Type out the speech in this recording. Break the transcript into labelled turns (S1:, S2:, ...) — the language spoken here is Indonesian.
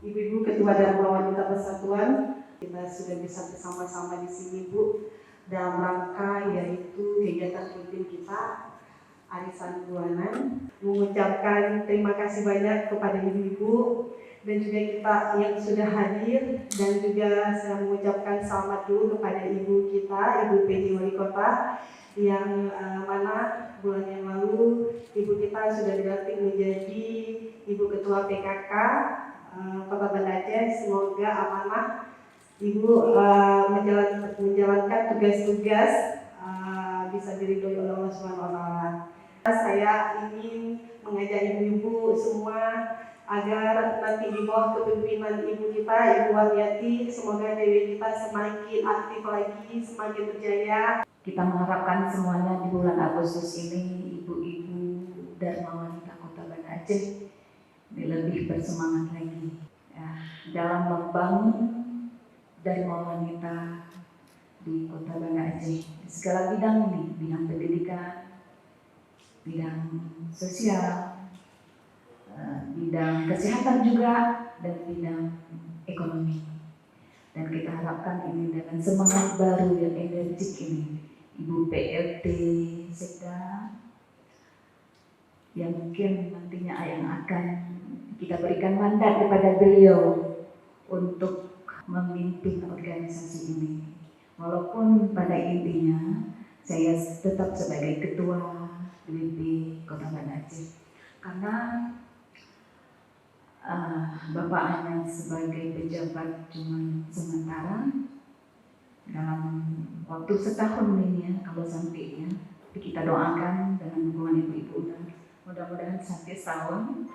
S1: Ibu-ibu Ketua Darma Wanita Persatuan, kita sudah bisa bersama-sama di sini Bu dalam rangka yaitu kegiatan rutin kita Arisan Bulanan. Mengucapkan terima kasih banyak kepada ibu-ibu dan juga kita yang sudah hadir, dan juga saya mengucapkan selamat dulu kepada ibu kita, Ibu PJ Wali Kota, yang mana bulan yang lalu ibu kita sudah dilantik menjadi Ibu Ketua PKK Kota Banda Aceh. Semoga amanah Ibu menjalankan tugas-tugas bisa diridhoi oleh Allah SWT. Saya ingin mengajak ibu-ibu semua agar nanti di bawah kepemimpinan ibu kita, Ibu Warmiati, semoga Dewi kita semakin aktif lagi, semakin berjaya.
S2: Kita mengharapkan semuanya di bulan Agustus ini ibu-ibu Darma Wanita Kota Banda Aceh lebih bersemangat lagi ya, dalam membangun Darma Wanita di Kota Banda Aceh di segala bidang ini, bidang pendidikan, bidang sosial, bidang kesehatan juga, dan bidang ekonomi. Dan kita harapkan ini dengan semangat baru yang energik ini, Ibu PLT Sekda yang mungkin nantinya yang akan kita berikan mandat kepada beliau untuk memimpin organisasi ini. Walaupun pada intinya saya tetap sebagai Ketua DPP Kota Banda Aceh, karena Bapak hanya sebagai pejabat cuma sementara dalam waktu setahun ini ya, kalau sampai ya. Kita doakan dengan dukungan ibu-ibu dan mudah-mudahan sampai setahun